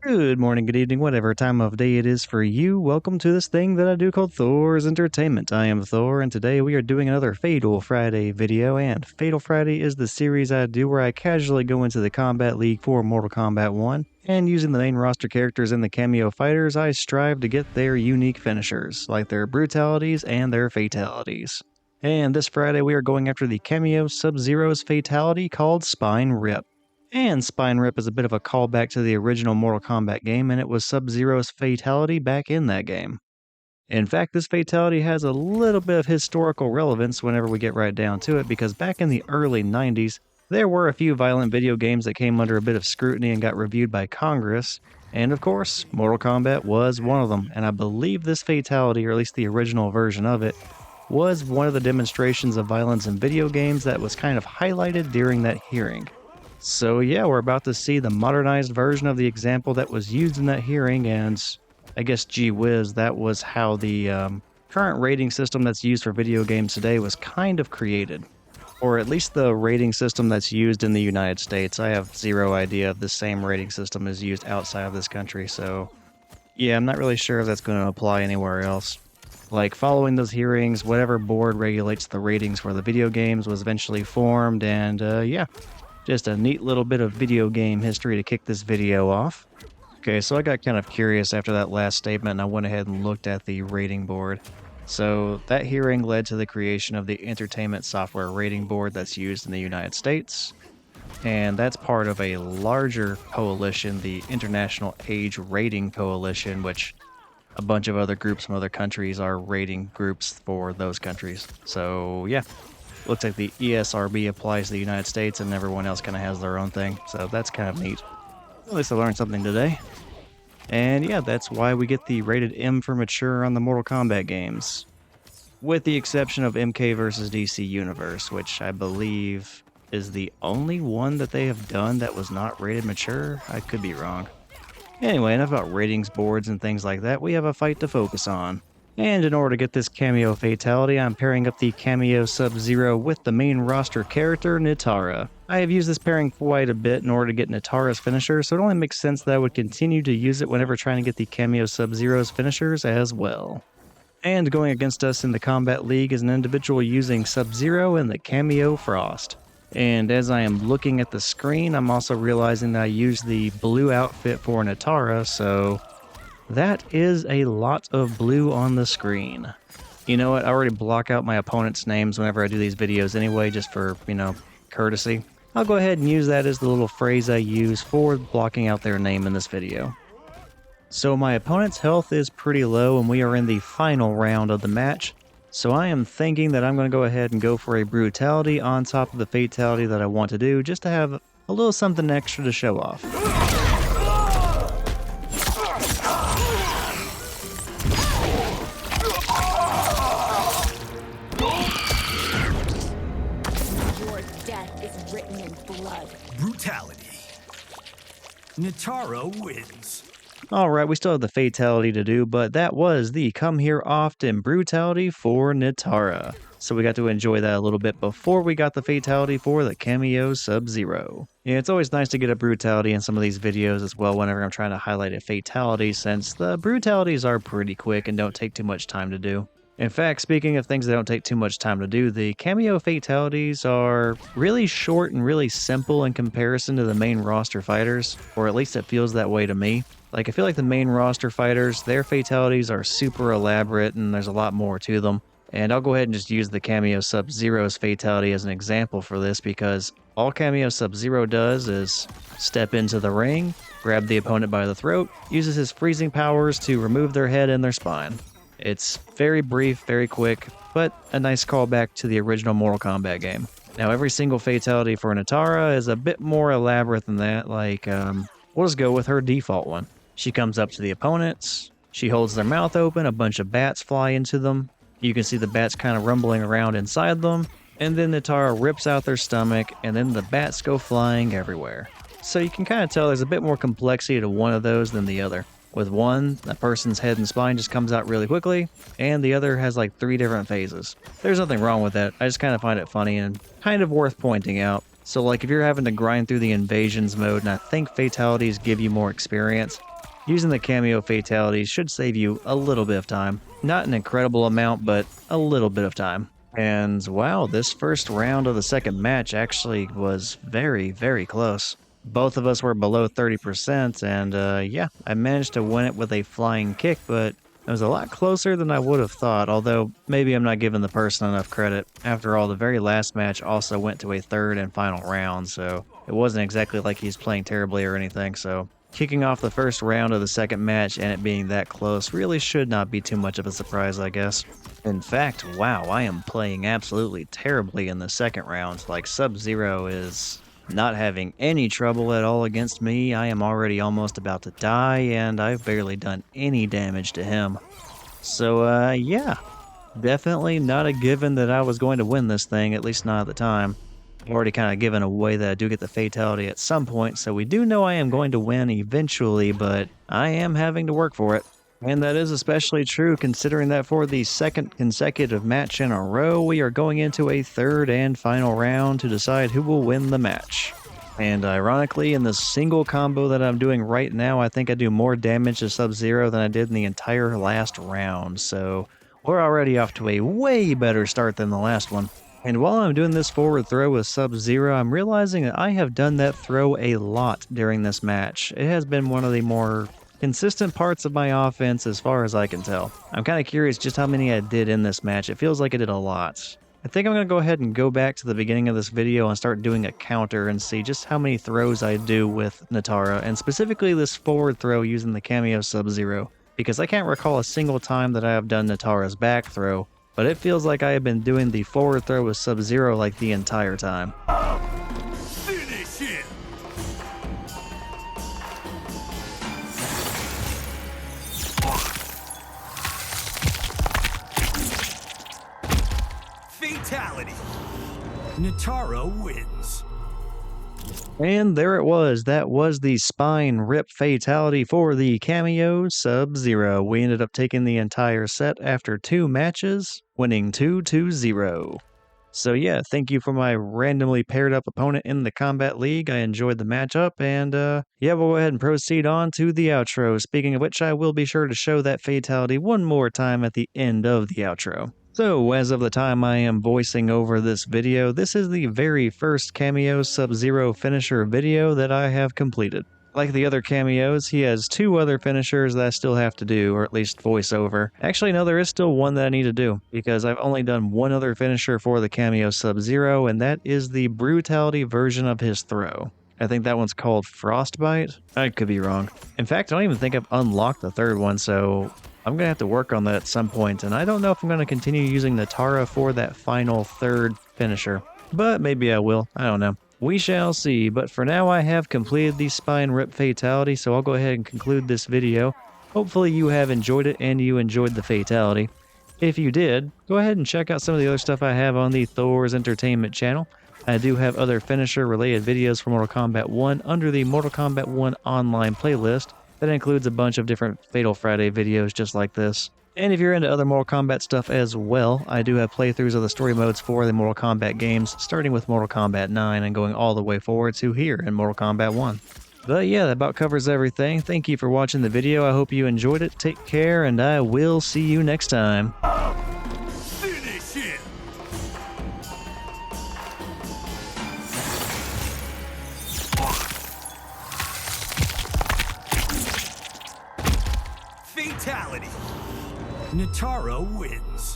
Good morning, good evening, whatever time of day it is for you. Welcome to this thing that I do called Thor's Entertainment. I am Thor, and today we are doing another Fatal Friday video. And Fatal Friday is the series I do where I casually go into the Kombat League for Mortal Kombat 1, and using the main roster characters and the Kameo fighters, I strive to get their unique finishers, like their brutalities and their fatalities. And this Friday we are going after the Kameo Sub-Zero's fatality called Spine Rip. And Spine Rip is a bit of a callback to the original Mortal Kombat game, and it was Sub-Zero's fatality back in that game. In fact, this fatality has a little bit of historical relevance whenever we get right down to it, because back in the early 90s, there were a few violent video games that came under a bit of scrutiny and got reviewed by Congress, and of course, Mortal Kombat was one of them, and I believe this fatality, or at least the original version of it, was one of the demonstrations of violence in video games that was kind of highlighted during that hearing. So yeah, we're about to see the modernized version of the example that was used in that hearing, and I guess gee whiz, that was how the current rating system that's used for video games today was kind of created. Or at least the rating system that's used in the United States. I have zero idea if the same rating system is used outside of this country, so yeah, I'm not really sure if that's going to apply anywhere else. Like, following those hearings, whatever board regulates the ratings for the video games was eventually formed, and yeah. Just a neat little bit of video game history to kick this video off. Okay, so I got kind of curious after that last statement and I went ahead and looked at the rating board. So that hearing led to the creation of the entertainment software rating board that's used in the United States. And that's part of a larger coalition, the International Age Rating Coalition, which a bunch of other groups from other countries are rating groups for those countries. So yeah. Looks like the ESRB applies to the United States and everyone else kind of has their own thing, so that's kind of neat. At least I learned something today. And yeah, that's why we get the rated M for mature on the Mortal Kombat games. With the exception of MK vs. DC Universe, which I believe is the only one that they have done that was not rated mature. I could be wrong. Anyway, enough about ratings boards and things like that. We have a fight to focus on. And in order to get this Kameo fatality, I'm pairing up the Kameo Sub-Zero with the main roster character, Nitara. I have used this pairing quite a bit in order to get Nitara's finisher, so it only makes sense that I would continue to use it whenever trying to get the Kameo Sub-Zero's finishers as well. And going against us in the Kombat League is an individual using Sub-Zero and the Kameo Frost. And as I am looking at the screen, I'm also realizing that I used the blue outfit for Nitara, so that is a lot of blue on the screen. You know what, I already block out my opponent's names whenever I do these videos anyway, just for, courtesy. I'll go ahead and use that as the little phrase I use for blocking out their name in this video. So my opponent's health is pretty low and we are in the final round of the match. So I am thinking that I'm going to go ahead and go for a brutality on top of the fatality that I want to do, just to have a little something extra to show off. Brutality. Nitara wins. Alright, we still have the fatality to do, but that was the come here often brutality for Nitara. So we got to enjoy that a little bit before we got the fatality for the Kameo Sub-Zero. Yeah, it's always nice to get a brutality in some of these videos as well whenever I'm trying to highlight a fatality, since the brutalities are pretty quick and don't take too much time to do. In fact, speaking of things that don't take too much time to do, the Kameo fatalities are really short and really simple in comparison to the main roster fighters, or at least it feels that way to me. Like, I feel like the main roster fighters, their fatalities are super elaborate and there's a lot more to them. And I'll go ahead and just use the Kameo Sub-Zero's fatality as an example for this, because all Kameo Sub-Zero does is step into the ring, grab the opponent by the throat, uses his freezing powers to remove their head and their spine. It's very brief, very quick, but a nice callback to the original Mortal Kombat game. Now, every single fatality for Nitara is a bit more elaborate than that, like, we'll just go with her default one. She comes up to the opponents, she holds their mouth open, a bunch of bats fly into them, you can see the bats kind of rumbling around inside them, and then Nitara rips out their stomach, and then the bats go flying everywhere. So you can kind of tell there's a bit more complexity to one of those than the other. With one, a person's head and spine just comes out really quickly, and the other has like 3 different phases. There's nothing wrong with that, I just kind of find it funny and kind of worth pointing out. So like if you're having to grind through the invasions mode, and I think fatalities give you more experience, Using the Kameo Fatality should save you a little bit of time. Not an incredible amount, but a little bit of time. And wow, this first round of the second match actually was very, very close. Both of us were below 30%, and yeah, I managed to win it with a flying kick, but it was a lot closer than I would have thought, although maybe I'm not giving the person enough credit. After all, the very last match also went to a third and final round, so it wasn't exactly like he's playing terribly or anything, so kicking off the first round of the second match and it being that close really should not be too much of a surprise, I guess. In fact, wow, I am playing absolutely terribly in the second round. Like, Subzero is not having any trouble at all against me. I am already almost about to die, and I've barely done any damage to him. So, yeah, definitely not a given that I was going to win this thing, at least not at the time. I've already kind of given away that I do get the fatality at some point, so we do know I am going to win eventually, but I am having to work for it. And that is especially true considering that for the second consecutive match in a row, we are going into a third and final round to decide who will win the match. And ironically, in the single combo that I'm doing right now, I think I do more damage to Sub-Zero than I did in the entire last round, so we're already off to a way better start than the last one. And while I'm doing this forward throw with Sub-Zero, I'm realizing that I have done that throw a lot during this match. It has been one of the more consistent parts of my offense as far as I can tell. I'm kind of curious just how many I did in this match. It feels like I did a lot. I think I'm going to go ahead and go back to the beginning of this video and start doing a counter and see just how many throws I do with Nitara, and specifically this forward throw using the Kameo Sub-Zero, because I can't recall a single time that I have done Nitara's back throw, but it feels like I have been doing the forward throw with Sub-Zero like the entire time. Finish him. Fatality. Nitara wins. And there it was. That was the spine rip fatality for the Kameo Sub-Zero. We ended up taking the entire set after 2 matches, winning 2-0. So yeah, thank you for my randomly paired up opponent in the Kombat League. I enjoyed the matchup, and yeah, we'll go ahead and proceed on to the outro. Speaking of which, I will be sure to show that fatality one more time at the end of the outro. So, as of the time I am voicing over this video, this is the very first Kameo Sub-Zero finisher video that I have completed. Like the other cameos, he has 2 other finishers that I still have to do, or at least voice over. Actually, no, there is still one that I need to do, because I've only done one other finisher for the Kameo Sub-Zero, and that is the brutality version of his throw. I think that one's called Frostbite. I could be wrong. In fact, I don't even think I've unlocked the third one, so I'm going to have to work on that at some point, and I don't know if I'm going to continue using Nitara for that final third finisher. But maybe I will. I don't know. We shall see, but for now I have completed the spine rip fatality, so I'll go ahead and conclude this video. Hopefully you have enjoyed it and you enjoyed the fatality. If you did, go ahead and check out some of the other stuff I have on the Thor's Entertainment channel. I do have other finisher related videos for Mortal Kombat 1 under the Mortal Kombat 1 online playlist. That includes a bunch of different Fatal Friday videos just like this. And if you're into other Mortal Kombat stuff as well, I do have playthroughs of the story modes for the Mortal Kombat games, starting with Mortal Kombat 9 and going all the way forward to here in Mortal Kombat 1. But yeah, that about covers everything. Thank you for watching the video. I hope you enjoyed it. Take care, and I will see you next time. Finish him. Fatality. Nitara wins.